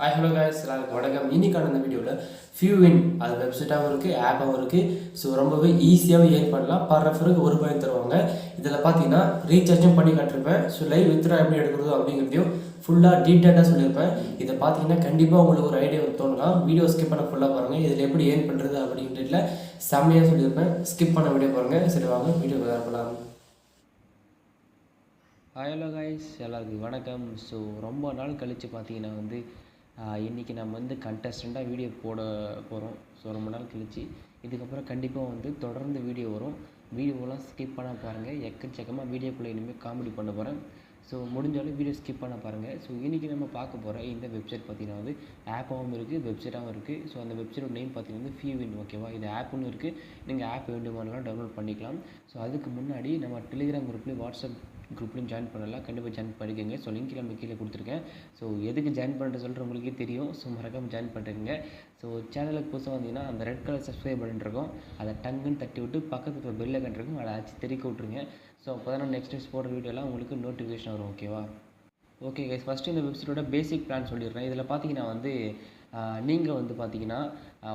Hi hello guys எல்லாருக்கும் வணக்கம். இன்னைக்கான இந்த வீடியோவில் ஃபியூவின் அது வெப்சைட்டாகவும் இருக்குது, ஆப்பாகவும் இருக்குது. ஸோ ரொம்பவே ஈஸியாகவே ஏர்ன் பண்ணலாம். பர் ரெஃபருக்கு ₹1 தருவாங்க. இதில் பார்த்தீங்கன்னா ரீசார்ஜும் பண்ணி காட்டிருப்பேன். ஸோ லைவ் வித்ரா எப்படி எடுக்கிறது அப்படிங்கிறதையும் ஃபுல்லாக டீட்டெயிலாக சொல்லியிருப்பேன். இதை பார்த்தீங்கன்னா கண்டிப்பாக உங்களுக்கு ஒரு ஐடியா தோணலாம். வீடியோ ஸ்கிப் பண்ண ஃபுல்லாக பாருங்கள். இதில் எப்படி ஏர்ன் பண்ணுறது அப்படின்றதுல செம்மையாக சொல்லியிருப்பேன். ஸ்கிப் பண்ண வீடியோ பாருங்கள். சரி வாங்க வீடியோ பண்ணலாம். ஹலோ கைஸ் எல்லாருக்கும் வணக்கம். ஸோ ரொம்ப நாள் கழித்து பார்த்தீங்கன்னா இன்றைக்கி நம்ம கண்டஸ்டண்ட்டாக வீடியோ போட போகிறோம். ஸோ ரொம்ப நாள் கழித்து இதுக்கப்புறம் கண்டிப்பாக தொடர்ந்து வீடியோ வரும். வீடியோலாம் ஸ்கிப் பண்ண பாருங்கள். எக்கச்சக்கமாக வீடியோக்குள்ளே இனிமேல் காமெடி பண்ண போகிறேன். ஸோ முடிஞ்சாலும் வீடியோ ஸ்கிப் பண்ண பாருங்கள். ஸோ இன்றைக்கி நம்ம பார்க்க போகிற இந்த வெப்சைட் பார்த்திங்கன்னா ஆப்பாகவும் இருக்குது, வெப்சைட்டாகவும் இருக்குது. ஸோ அந்த வெப்சைட்டோட நேம் பார்த்திங்கன்னா ஃபியூவின். ஓகேவா, இது ஆப்புன்னு இருக்குது. நீங்கள் ஆப் வேண்டுமானாலும் டவுன்லோட் பண்ணிக்கலாம். ஸோ அதுக்கு முன்னாடி நம்ம டெலிகிராம் குரூப்லேயும் வாட்ஸ்அப் குரூப்லையும் ஜாயின் பண்ணலாம். கண்டிப்பாக ஜாயின் பண்ணிக்கோங்க. ஸோ லிங்க் நம்ம கீழே கொடுத்துருக்கேன். ஸோ எதுக்கு ஜாயின் பண்ணுறது சொல்கிற உங்களுக்கே தெரியும். ஸோ மறக்காமல் ஜாயின் பண்ணிட்டுருங்க. ஸோ சேனலுக்கு புதுசாக வந்தீங்கன்னா அந்த ரெட் கலர் சப்ஸ்கிரைப் பண்ணிட்டு இருக்கும், அதை டங்குன்னு தட்டி விட்டு பக்கத்துக்கு பெல் ஐக்கான் இருக்கும், அதை ஆச்சு தெறிக்க விட்ருங்க. ஸோ அப்போ தான் நான் நெக்ஸ்ட் போடுற வீடியோலாம் உங்களுக்கு நோட்டிஃபிகேஷன் வரும். ஓகேவா, ஓகே கைஸ், ஃபஸ்ட்டு இந்த வெப்சைட்டோட பேசிக் பிளான் சொல்லிடுறேன். இதில் பார்த்தீங்கன்னா நீங்கள் பார்த்தீங்கன்னா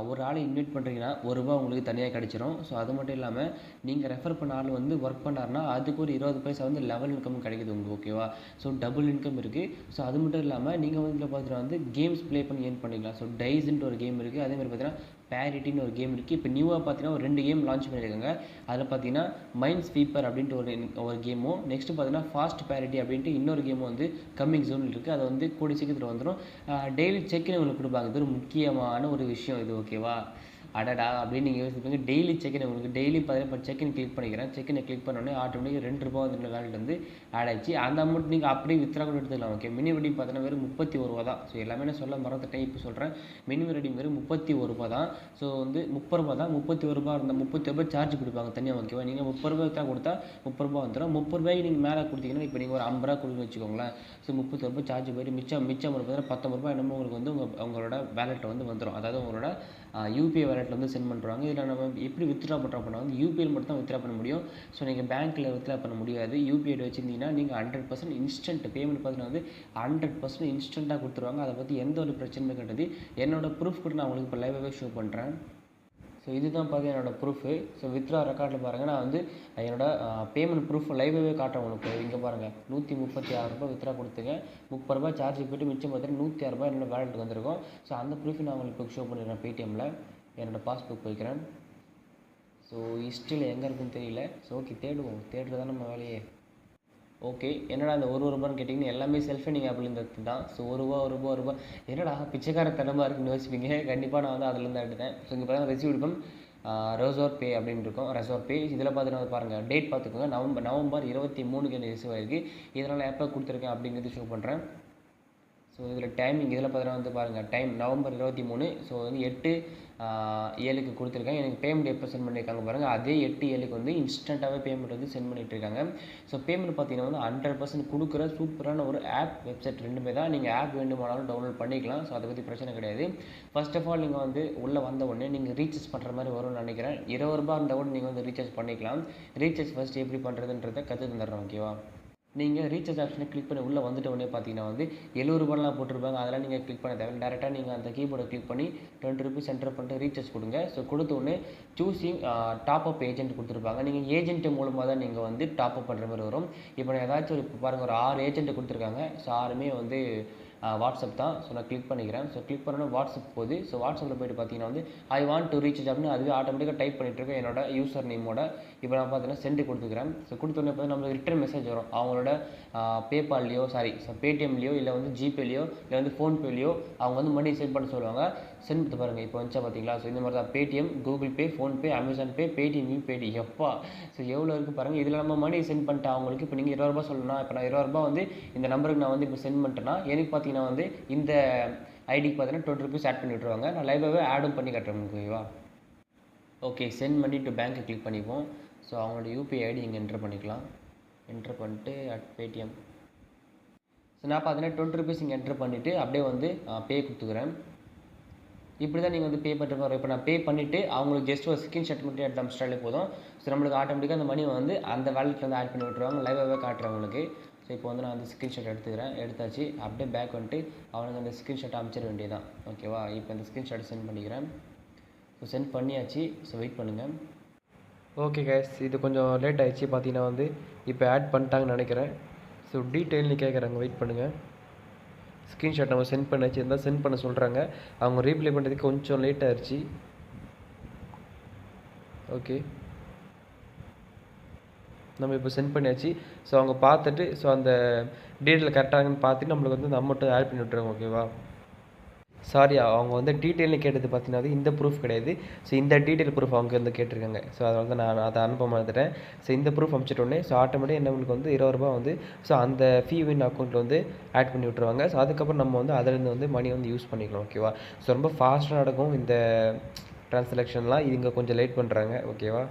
ஒரு ஆளை இன்வைட் பண்ணுறீங்கன்னா ₹1 உங்களுக்கு தனியாக கிடச்சிரும். ஸோ அது மட்டும் இல்லாமல் நீங்கள் ரெஃபர் பண்ண ஆள் ஒர்க் பண்ணார்னா அதுக்கு ஒரு 20 பைசா லெவல் இன்கம் கிடைக்குது உங்களுக்கு. ஓகேவா, ஸோ டபுள் இன்கம் இருக்குது. ஸோ அது மட்டும் இல்லாமல் நீங்கள் இதில் பார்த்தீங்கன்னா கேம்ஸ் ப்ளே பண்ணி ஏர்ன் பண்ணிக்கலாம். ஸோ டைஸ்ன்ட்டு ஒரு கேம் இருக்குது. அதேமாதிரி பார்த்தீங்கன்னா பேரிட்டின்னு ஒரு கேம் இருக்குது. இப்போ நியூவாக பார்த்தீங்கன்னா ஒரு 2 கேம் லான்ச் பண்ணியிருக்காங்க. அதில் பார்த்தீங்கன்னா மைண்ட் ஸ்வீப்பர் அப்படின்ட்டு ஒரு கேமும், நெக்ஸ்ட்டு பார்த்தீங்கன்னா ஃபாஸ்ட் பேரிட்டி அப்படின்ட்டு இன்னொரு கேமும் கம்மிங் ஜோனில் இருக்குது. அதை கூடிய சீக்கிரத்தில் வந்துடும். டெய்லி செக்இன் உங்களுக்கு கொடுப்பாங்க. இது ஒரு முக்கியமான ஒரு விஷயம் இது. ஓகேவா, அடடா அப்படின்னு நீங்கள் யோசிப்பீங்க. டெய்லி செக்இன் உங்களுக்கு டெய்லி பார்த்தீங்கன்னா இப்போ செக்இன் கிளிக் பண்ணிக்கிறேன். செக்இனை கிளிக் பண்ணோடனே ஆட்டோமேட்டிக்காக ₹2 வேலட் ஆட் ஆயிடுச்சு. அந்த அமௌண்ட் நீங்கள் அப்படியே வித்ரா கூட எடுத்துக்கலாம். ஓகே, மினிமம் ரெடி பார்த்தீங்கன்னா வெறும் ₹31 தான். ஸோ எல்லாமே நான் சொல்ல மறந்துட்டேன், இப்போ சொல்கிறேன். மினிமம் ரெடி வெறும் ₹31 தான். ஸோ ₹30 தான். ₹31 இருந்தால் ₹30 சார்ஜ் கொடுப்பாங்க தனியாக. ஓகேவா, நீங்கள் ₹30 வித்ரா கொடுத்தா ₹30 வந்துடும். ₹30 நீங்கள் மேலே கொடுத்தீங்கன்னா இப்போ நீங்கள் ஒரு ₹50 கொடுன்னு வச்சுக்கோங்களேன். ஸோ ₹30 சார்ஜ் போய்ட்டு மிச்சம் ₹19 என்னமோ உங்களுக்கு உங்களோட வேலெட்டில் வந்துடும். அதாவது உங்களோட யூபிஐ வேலெட்டில் சென்ட் பண்ணுறாங்க. இதில் நம்ம எப்படி வித்ட்ரா பண்ணுறோம் அப்படின்னா யூபிஐயில் மட்டும் தான் வித்ட்ரா பண்ண முடியும். ஸோ நீங்கள் பேங்க்கில் வித்ட்ரா பண்ண முடியாது. யூபிஐ வச்சுருந்தீங்கன்னா நீங்கள் 100% இன்ஸ்டன்ட் பேமெண்ட் பார்த்தீங்கன்னா 100% இன்ஸ்டண்ட்டாக கொடுத்துருவாங்க. அதை பற்றி எந்த ஒரு பிரச்சனையும் கிடையாது. என்னோட ப்ரூஃப் கூட நான் உங்களுக்கு இப்போ லைவாகவே ஷோ பண்ணுறேன். ஸோ இதுதான் பார்த்தீங்கன்னா என்னோடய ப்ரூஃபு. ஸோ வித்ரா ரெக்கார்டில் பாருங்கள், நான் என்னோட பேமெண்ட் ப்ரூஃப் லைவாகவே காட்டுறேன் உங்களுக்கு. இங்கே பாருங்கள், ₹136 வித்ரா கொடுத்துங்க. ₹30 சார்ஜ் போய்ட்டு மிச்சம் பார்த்தீங்கன்னா ₹106 என்னோட வேலெட்டுக்கு வந்திருக்கும். ஸோ அந்த ப்ரூஃபை நான் உங்களுக்கு ஷோ பண்ணிடுறேன். பேடிஎம்மில் என்னோடய பாஸ்புக் போய்க்கிறேன். ஸோ ஹிஸ்ட்ரியில் எங்கே இருக்குன்னு தெரியல. ஸோ ஓகே, தேடுறது தான் நம்ம வேலையே. ஓகே, என்னடா அந்த ₹1 கேட்டிங்கன்னா எல்லாமே செல்ஃப் ஏர்னிங் ஆப்லேருந்து எடுத்து தான். ஸோ ₹1 என்னடா பிச்சைக்கார தனமாக இருக்குன்னு யோசிப்பீங்க. கண்டிப்பாக நான் அதிலேருந்து எடுத்தேன். ஸோ இங்கே பார்த்தீங்கன்னா ரெசிவ் இருக்கும், ரெசோர் பே அப்படின்னு இருக்கும். ரெசோர் பே இதில் பார்த்தீங்கன்னா பாருங்கள், டேட் பார்த்துக்கோங்க. நவம்பர் 23 எனக்கு ரிசீவ் ஆகிருக்கு. இதனால் எப்போ கொடுத்துருக்கேன் அப்படிங்கிறது ஷோ பண்ணுறேன். ஸோ இதில் டைமிங் இதில் பார்த்தீங்கன்னா பாருங்கள், டைம் நவம்பர் 23. ஸோ 8/7 கொடுத்துருக்காங்க. எனக்கு பேமெண்ட் எப்போ சென்ட் பண்ணியிருக்காங்க பாருங்கள். அதே 8/7 இன்ஸ்டண்ட்டாகவே பேமெண்ட் சென்ட் பண்ணிகிட்டு இருக்காங்க. ஸோ பேமெண்ட் பார்த்தீங்கன்னா 100% கொடுக்குற சூப்பரான ஒரு ஆப், வெப்சைட் ரெண்டுமே தான். நீங்கள் ஆப் வேண்டுமானாலும் டவுன்லோட் பண்ணிக்கலாம். ஸோ அதை பற்றி பிரச்சனை கிடையாது. ஃபர்ஸ்ட் ஆஃப் ஆல் நீங்கள் உள்ளே வந்த உடனே நீங்கள் ரீசார்ஜ் பண்ணுற மாதிரி வரும்னு நினைக்கிறேன். ₹20 இருந்தால் கூட நீங்கள் ரீசார்ஜ் பண்ணிக்கலாம். ரீசார்ஜ் ஃபஸ்ட்டு எப்படி பண்ணுறதுன்றதை கற்று தந்துடுறேன். ஓகேவா, நீங்கள் ரீசார்ஜ் ஆப்ஷனை கிளிக் பண்ணி உள்ளே வந்துட்ட உடனே பார்த்தீங்கன்னா ₹70 போட்டிருப்பாங்க. அதெல்லாம் நீங்கள் கிளிக் பண்ண தேவை. டேரெக்டாக நீங்கள் அந்த கீபோர்டை கிளிக் பண்ணி ₹20 என்டர் பண்ணிட்டு ரீசார்ஜ் கொடுங்க. ஸோ கொடுத்த உடனே சூஸிங் டாப் அப் ஏஜென்ட் கொடுத்துருப்பாங்க. நீங்கள் ஏஜென்ட் மூலமாக தான் நீங்கள் டாப் அப் பண்ணுற மாதிரி வரும். இப்போ நான் ஏதாச்சும் இப்போ பாருங்கள், ஒரு 6 ஏஜென்ட் கொடுத்துருக்காங்க. ஸோ 6மே வாட்ஸ்அப் தான். ஸோ நான் கிளிக் பண்ணிக்கிறேன். ஸோ கிளிக் பண்ணோன்னா வாட்ஸ்அப் போகுது. ஸோ வாட்ஸ்அப்பில் போய்ட்டு பார்த்தீங்கன்னா ஐ வாண்ட் டு ரீசார்ஜ் அப்படின்னு அதுவே ஆட்டோமேட்டிக்காக டைப் பண்ணிட்டுருக்கேன் என்னோட யூசர் நேமோட. இப்போ நான் பார்த்தீங்கன்னா சென்ட் கொடுத்துக்கிறேன். ஸோ கொடுத்தோன்னே பார்த்தீங்கன்னா நம்மளுக்கு ரிட்டர்ன் மெசேஜ் வரும். அவங்களோட பேபால்லையோ பேடிஎம்லையோ இல்லை ஜிபேலையோ இல்லை ஃபோன்பேலையோ அவங்க மணி சென்ட் பண்ண சொல்லுவாங்க. சென்ட் பண்ணி பாருங்கள், இப்போ வந்துச்சா பார்த்தீங்களா. ஸோ இந்த மாதிரி தான் Paytm, Google Pay, PhonePe, Amazon Pay, Paytm, UPI ID எப்பா. ஸோ எவ்வளோ இருக்குது பாருங்கள். இதில் நம்ம மணி சென்ட் பண்ணிட்டு அவங்களுக்கு இப்போ நீங்கள் ₹20 சொல்லணும்னா, இப்போ நான் ₹20 இந்த நம்பருக்கு நான் இப்போ சென்ட் பண்ணிட்டேன்னா எனக்கு பார்த்தீங்கன்னா இந்த ஐடிக்கு பார்த்தீங்கன்னா ₹20 ஆட் பண்ணி விட்டுருவாங்க. நான் லைவாகவே ஆடும் பண்ணி காட்டுறேன் உங்களுக்கு. ஓகேவா, ஓகே, சென்ட் மணி டு பேங்க்கை கிளிக் பண்ணிப்போம். ஸோ அவங்களோட யூபிஐ ஐடி இங்கே என்ட்ரு பண்ணிக்கலாம். என்ட்ரு பண்ணிட்டு பேடிஎம். ஸோ நான் பார்த்தீங்கன்னா ₹20 இங்கே என்ட்ரு பண்ணிவிட்டு அப்படியே பே கொடுத்துக்கிறேன். இப்படி தான் நீங்கள் பே பண்ணுற மாதிரி. இப்போ நான் பே பண்ணிவிட்டு அவங்களுக்கு ஜஸ்ட் ஒரு ஸ்க்ரீன்ஷாட் மட்டும் எடுத்து அனுப்பிச்சிட்டாலே போதும். ஸோ நம்மளுக்கு ஆட்டோமேட்டிக்காக அந்த மணி அந்த வேலெட்டில் ஆட் பண்ணி விட்டுருவாங்க. லைவாகவே காட்டுறேன் உங்களுக்கு. ஸோ இப்போ வந்து நான் வந்து ஸ்க்ரீன்ஷாட் எடுத்தாச்சு. அப்படியே பேக் வந்துட்டு அவனுக்கு அந்த ஸ்க்ரீன்ஷாட் அனுப்பிச்சிட வேண்டியதான். ஓகேவா? இப்போ அந்த ஸ்க்ரீன்ஷாட் சென்ட் பண்ணிக்கிறேன். ஸோ சென்ட் பண்ணியாச்சு. ஸோ வெயிட் பண்ணுங்கள். ஓகே கைஸ், இது கொஞ்சம் லேட் ஆகிடுச்சு. பார்த்தீங்கன்னா வந்து இப்போ ஆட் பண்ணிட்டாங்கன்னு நினைக்கிறேன். ஸோ டீட்டெயில்னு கேட்குறாங்க, வெயிட் பண்ணுங்கள். ஸ்க்ரீன்ஷாட் நம்ம சென்ட் பண்ணியாச்சு, இருந்தால் சென்ட் பண்ண சொல்கிறாங்க. அவங்க ரீப்ளை பண்ணுறதுக்கு கொஞ்சம் லேட் ஆகிடுச்சு. ஓகே, நம்ம இப்போ சென்ட் பண்ணியாச்சு. ஸோ அவங்க பார்த்துட்டு ஸோ அந்த டீட்டெயில் கரெக்டாகன்னு பார்த்துட்டு நம்மளுக்கு வந்து அந்த அமௌண்ட்டு ஆட் பண்ணி விட்ருவாங்க. ஓகேவா? சாரி, அவங்க வந்து டீட்டெயில்னு கேட்டது பார்த்தீங்கன்னா இந்த ப்ரூஃப் கிடையாது. ஸோ இந்த டீட்டெயில் ப்ரூஃப் அவங்க வந்து கேட்டிருக்காங்க. ஸோ அதனால தான் நான் அதை அனுப்ப மறந்துட்டேன். ஸோ இந்த ப்ரூஃப் அனுப்பிச்சிட்டோன்னே ஸோ ஆட்டோமேட்டிக்காக நம்மளுக்கு வந்து ரூ. 20 வந்து ஸோ அந்த FeeWin அக்கௌண்ட்டில் வந்து ஆட் பண்ணி விட்ருவாங்க. ஸோ அதுக்கப்புறம் நம்ம வந்து அதிலேருந்து வந்து மணி வந்து யூஸ் பண்ணிக்கலாம். ஓகேவா? ஸோ ரொம்ப ஃபாஸ்ட்டாக நடக்கும் இந்த ட்ரான்சாக்ஷன்லாம். இவங்க கொஞ்சம் லேட் பண்ணுறாங்க. ஓகேவா?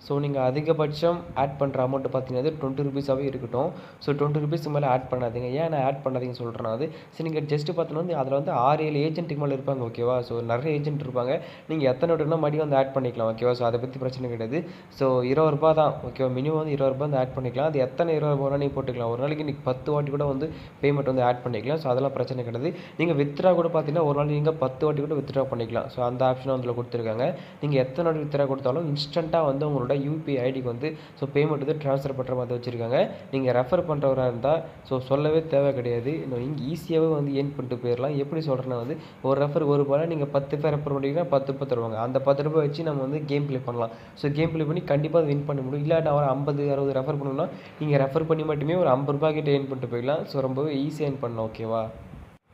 ஸோ நீங்கள் அதிகபட்சம் ஆட் பண்ணுற அமௌண்ட்டு பார்த்தீங்கன்னா ₹20 இருக்கட்டும். ஸோ ₹20 மேலே ஆட் பண்ணாதீங்க. ஏன் நான் ஆட் பண்ணாதீங்கன்னு சொல்கிறேன்னா சரி, நீங்கள் ஜஸ்ட்டு பார்த்தீங்கன்னா அதில் வந்து 6-7 ஏஜென்ட்டுக்கு மேலே இருப்பாங்க. ஓகேவா? ஸோ நிறைய ஏஜென்ட் இருப்பாங்க. நீங்கள் எத்தனை விட்டுனா மணி வந்து ஆட் பண்ணிக்கலாம். ஓகேவா? ஸோ அதை பற்றி பிரச்சனை கிடையாது. ஸோ ₹20 தான். ஓகேவா? மினிமம் வந்து ₹20 வந்து ஆட் பண்ணிக்கலாம். அது எத்தனை ₹20 நீங்கள் போட்டுக்கலாம். ஒரு நாளைக்கு நீங்கள் 10 வாட்டி கூட வந்து பேமெண்ட் வந்து ஆட் பண்ணிக்கலாம். ஸோ அதெல்லாம் பிரச்சனை கிடையாது. நீங்கள் வித்ரா கூட பார்த்தீங்கன்னா ஒரு நாளைக்கு நீங்கள் 10 வாட்டி கூட வித்ரா பண்ணிக்கலாம். ஸோ அந்த ஆப்ஷனும் அதில் கொடுத்துருக்காங்க. நீங்கள் எத்தனை வாட்டி வித்ரா கொடுத்தாலும் இன்ஸ்டண்ட்டாக வந்து உங்களோட UPI ஐடிக்கு வந்து ஸோ பேமெண்ட் வந்து ட்ரான்ஸ்ஃபர் பண்ணுற மாதிரி வச்சுருக்காங்க. நீங்கள் ரெஃபர் பண்ணுறவராக இருந்தால் ஸோ சொல்லவே தேவை கிடையாது. இங்கே ஈஸியாகவே வந்து ஏர்ன் பண்ணிட்டு போயிடலாம். எப்படி சொல்கிறேன்னா வந்து ஒரு ரெஃபர் ₹1 நீங்கள் 10 பேர் ரெஃபர் பண்ணிங்கன்னா ₹10 தருவாங்க. அந்த ₹10 வச்சு நம்ம வந்து கேம் ப்ளே பண்ணலாம். ஸோ கேம் ப்ளே பண்ணி கண்டிப்பாக வின் பண்ண முடியும். இல்லை நான் ஒரு 50-60 ரெஃபர் பண்ணணும்னா நீங்கள் ரெஃபர் பண்ணி மட்டுமே ஒரு ₹50 கிட்ட ஏர்ன் பண்ணிட்டு போயிடலாம். ஸோ ரொம்பவே ஈஸியாக ஏர்ன் பண்ணலாம். ஓகேவா?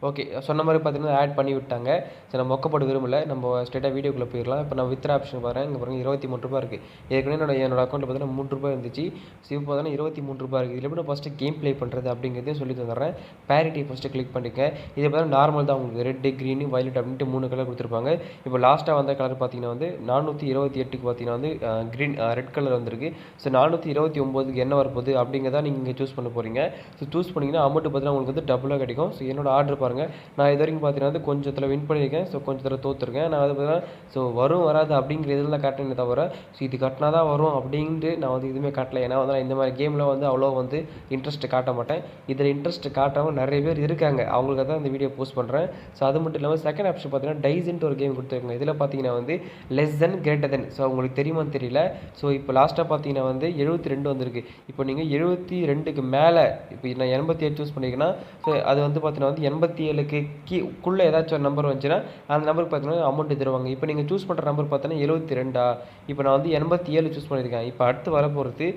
ஓகே, சொன்ன மாதிரி பார்த்தீங்கன்னா ஆட் பண்ணி விட்டாங்க. சரி, நம்ம மொக்கப்பட விரும்பல, நம்ம ஸ்ட்ரெயிட்டாக வீடியோக்குள்ளே போயிடலாம். இப்போ நான் வித்ரா ஆப்ஷன் பாருங்கள். இங்கே பாருங்கள் ₹23 இருக்குது. ஏற்கனவே என்னோட அக்கௌண்ட்டில் பார்த்தீங்கன்னா ₹3 இருந்துச்சு. ஸோ இப்போ பார்த்தீங்கன்னா ₹23 இருக்குது. இதில் எப்படி ஃபஸ்ட்டு கேம் ப்ளே பண்ணுறது அப்படிங்கிறதையும் சொல்லி தந்துடுறேன். பேரிட்டி ஃபஸ்ட்டு கிளிக் பண்ணிக்க. இது பார்த்தீங்கன்னா நார்மல் தான். உங்களுக்கு ரெட்டு, க்ரீனு, வயலட் அப்படின்ட்டு 3 கலர் கொடுத்துருப்பாங்க. இப்போ லாஸ்ட்டாக வந்த கலர் பார்த்தீங்கன்னா வந்து 428க்கு பார்த்தீங்கன்னா வந்து க்ரீன் ரெட் கலர் வந்திருக்கு. ஸோ 429க்கு என்ன வரப்போகுது அப்படிங்கிறத நீங்கள் இங்கே சூஸ் பண்ண போகிறீங்க. ஸோ சூஸ் பண்ணிங்கன்னா அமௌண்ட் பார்த்தீங்கன்னா உங்களுக்கு வந்து டபுளாக கிடைக்கும். ஸோ என்னோட ஆர்டர் பாருங்கள். நான் இது வரைக்கும் பார்த்தீங்கன்னா வந்து கொஞ்சத்தில் வின் பண்ணியிருக்கேன். ஸோ கொஞ்சத்தில் தோற்றுருக்கேன். நான் அது பார்த்தீங்கன்னா ஸோ வரும் வராது அப்படிங்கிற இதெல்லாம் காட்டினே தவிர ஸோ இது கட்டினா தான் வரும் அப்படின்ட்டு நான் வந்து எதுவுமே காட்டல. ஏன்னா வந்து நான் இந்த மாதிரி கேமில் வந்து அவ்வளோ வந்து இன்ட்ரெஸ்ட் காட்ட மாட்டேன். இதில் இன்ட்ரெஸ்ட் காட்டாமல் நிறைய பேர் இருக்காங்க. அவங்களுக்கு தான் இந்த வீடியோ போஸ்ட் பண்ணுறேன். ஸோ அது மட்டும் இல்லாமல் செகண்ட் ஆப்ஷன் பார்த்தீங்கன்னா டைஸ்ன்ட்டு ஒரு கேம் கொடுத்துருக்காங்க. இதில் பார்த்தீங்கன்னா வந்து less than greater than. So உங்களுக்கு தெரியுமான்னு தெரியல. ஸோ இப்போ லாஸ்ட்டாக பார்த்தீங்கன்னா வந்து 72 வந்திருக்கு. இப்போ நீங்கள் 72க்கு மேலே இப்போ நான் 87 சூஸ் பண்ணியிருக்கேன்னா ஸோ அது வந்து பார்த்தீங்கன்னா வந்து 87க்குள்ளே ஏதாச்சும் ஒரு நம்பர் வந்துச்சுன்னா அந்த நம்பருக்கு பார்த்தீங்கன்னா அமௌண்ட் தருவாங்க. இப்போ நீங்கள் சூஸ் பண்ணுற நம்பர் பார்த்தீங்கன்னா 72. இப்போ நான் வந்து 87 சூஸ் பண்ணியிருக்கேன். இப்போ அடுத்து வர போகிறது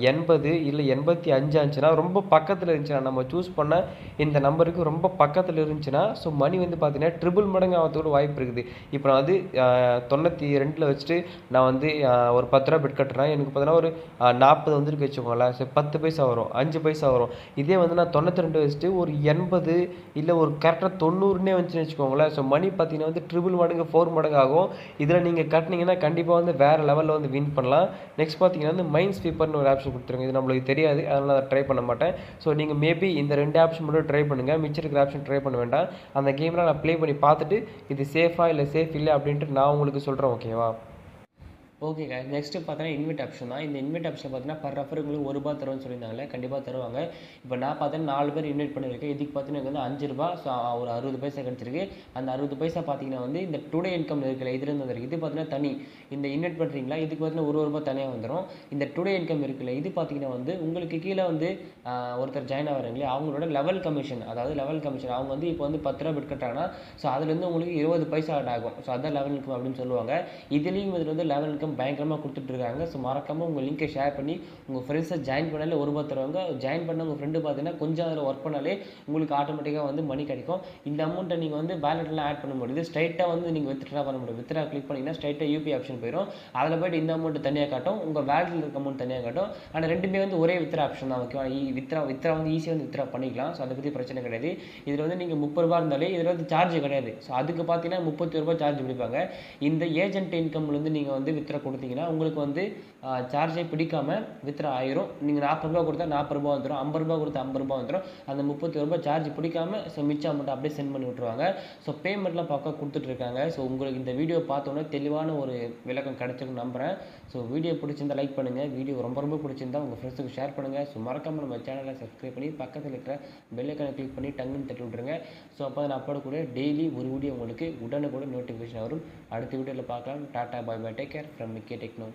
80 இல்லை 85 ஆச்சுன்னா ரொம்ப பக்கத்தில் இருந்துச்சுன்னா நம்ம சூஸ் பண்ண இந்த நம்பருக்கு ரொம்ப பக்கத்தில் இருந்துச்சுன்னா ஸோ மணி வந்து பார்த்தீங்கன்னா ட்ரிபிள் மடங்கு ஆகிறதுக்கு வாய்ப்பு இருக்குது. இப்போ நான் வந்து 92 வச்சுட்டு நான் வந்து ஒரு ₹10 பெட் கட்டுறேன். எனக்கு பார்த்தீங்கன்னா ஒரு 40 வந்துருக்கு வச்சுக்கோங்களேன். ஸோ 10 பைசா வரும், 5 பைசா வரும். இதே வந்து நான் 92 வச்சுட்டு ஒரு 80 இல்லை ஒரு கரெக்டாக 90ன்னே வந்துச்சுன்னு வச்சுக்கோங்களேன். ஸோ மணி பார்த்தீங்கன்னா வந்து ட்ரிபிள் மடங்கு 4 மடங்கு ஆகும். இதில் நீங்கள் கட்டினீங்கன்னா கண்டிப்பாக வந்து வேறு லெவலில் வந்து வின் பண்ணலாம். நெக்ஸ்ட் பார்த்தீங்கன்னா வந்து மைண்ட் ஸ்வீப்பர்னு ஒரு ஆப்ஷன் கொடுத்துருங்க. இது நம்மளுக்கு தெரியாது, அதனால் அதை ட்ரை பண்ண மாட்டேன். ஸோ நீங்கள் மேபி இந்த 2 ஆப்ஷன் மட்டும் ட்ரை பண்ணுங்கள். மிச்சம் இருக்கிற ஆப்ஷன் ட்ரை பண்ண வேண்டாம். அந்த கேமில் நான் ப்ளே பண்ணி பார்த்துட்டு இது சேஃபாக இல்லை சேஃப் இல்லை அப்படின்ட்டு நான் உங்களுக்கு சொல்கிறேன். ஓகேவா? ஓகே guys, நெக்ஸ்ட்டு பார்த்தீங்கன்னா இன்வெட் ஆப்ஷன் தான். இந்த இன்வெட் ஆப்ஷன் பார்த்தீங்கன்னா பர் ரெஃபர் உங்களுக்கு ₹1 தரும்னு சொல்லியிருந்தாங்களே, கண்டிப்பாக தருவாங்க. இப்போ நான் பார்த்தீங்கன்னா 4 பேர் இன்வைட் பண்ணியிருக்கேன். இதுக்கு பார்த்தீங்கன்னா எனக்கு வந்து ₹5 ஸோ ஒரு 60 பைசா கிடச்சிருக்கு. அந்த 60 பைசா பார்த்தீங்கன்னா வந்து இந்த டுடே இன்கம் இருக்குல்ல, இதுலேருந்து வந்துருக்கு. இது பார்த்தீங்கன்னா தனி இந்த இன்வைட் பண்ணுறீங்களா, இதுக்கு பார்த்தீங்கன்னா ₹1 தனியாக வந்துடும். இந்த டுடே இன்கம் இருக்குல்ல, இது பார்த்தீங்கன்னா வந்து உங்களுக்கு கீழே வந்து ஒருத்தர் ஜாயின் ஆகிறாங்களே அவங்களோட லெவல் கமிஷன், அதாவது லெவல் கமிஷன் அவங்க வந்து இப்போ வந்து ₹10 பெட் கட்டுறாங்கன்னா ஸோ அதுலேருந்து உங்களுக்கு 20 பைசா ஆட் ஆகும். ஸோ அதான் லெவல் இன்கம் அப்படின்னு சொல்லுவாங்க. இதுலேயும் இதில் வந்து லெவல் இன்கம் பயங்கரமாக கொடுத்துட்ருக்காங்க. ஸோ மறக்காமல் உங்கள் லிங்கை ஷேர் பண்ணி உங்கள் ஃப்ரெண்ட்ஸை ஜாயின் பண்ணாலே ₹1 தருவாங்க. ஜாயின் பண்ண உங்கள் ஃப்ரெண்டு பார்த்தீங்கன்னா கொஞ்சம் அதில் ஒர்க் பண்ணாலே உங்களுக்கு ஆட்டோமேட்டிக்காக வந்து மணி கிடைக்கும். இந்த அமௌண்ட்டை நீங்கள் வந்து வேலெட்லாம் ஆட் பண்ண முடியுது. ஸ்ட்ரைட்டாக வந்து நீங்கள் வித்ட்ரா பண்ண முடியும். வித்ட்ரா கிளிக் பண்ணிங்கன்னா ஸ்ட்ரைட்டாக UPI ஆப்ஷன் போயிடும். அதில் போய்ட்டு இந்த அமௌண்ட் தனியாக காட்டும், உங்கள் வேலெட்டில் இருக்க அமௌண்ட் தனியாக காட்டும். ஆனால் ரெண்டுமே வந்து ஒரே வித்ட்ரா ஆப்ஷன் தான். ஓகேவா? வித்ட்ரா வந்து ஈஸியாக வந்து வித்ட்ரா பண்ணிக்கலாம். ஸோ அதை பற்றி பிரச்சனை கிடையாது. இதில் வந்து நீங்கள் ₹30 இருந்தாலே இதில் வந்து சார்ஜ் கிடையாது. ஸோ அதுக்கு பார்த்தீங்கன்னா ₹31 சார்ஜ் பிடிப்பாங்க. இந்த ஏஜென்ட் இன்கம்லேருந்து நீங்கள் வந்து வித்ட்ரா கொடுத்தீங்கன்னா உங்களுக்கு வந்து சார்ஜே பிடிக்காமல் வித்ரா ஆயிரும். நீங்கள் 40 ரூபா கொடுத்தா 40 ரூபா வந்துடும், 50 ரூபா கொடுத்தா 50 ரூபா வந்துடும். அந்த 31 ரூபா சார்ஜ் பிடிக்காம ஸோ மிச்சம் அமௌண்ட் அப்படியே சென்ட் பண்ணி விட்ருவாங்க. ஸோ பேமெண்ட்லாம் பக்கா கொடுத்துட்ருக்காங்க. ஸோ உங்களுக்கு இந்த வீடியோ பார்த்தோன்னே தெளிவான ஒரு விளக்கம் கிடைச்சிருக்குன்னு நம்புகிறேன். ஸோ வீடியோ பிடிச்சிருந்தா லைக் பண்ணுங்கள், வீடியோ ரொம்ப ரொம்ப பிடிச்சிருந்தா உங்கள் ஃப்ரெண்ட்ஸுக்கு ஷேர் பண்ணுங்கள். ஸோ மறக்காமல் நம்ம சேனலை சப்ஸ்கிரைப் பண்ணி பக்கத்தில் இருக்கிற பெல் ஐக்கானை கிளிக் பண்ணி டங்குன்னு தட்டி விட்ருங்க. ஸோ அப்போ நான் போடக்கூடிய டெய்லி ஒரு வீடியோ உங்களுக்கு உடனுக்குடன் நோட்டிஃபிகேஷன் வரும். அடுத்த வீடியோவில் பார்க்கலாம். Tata bye bye, take care from மிக்கே டெக்னோ.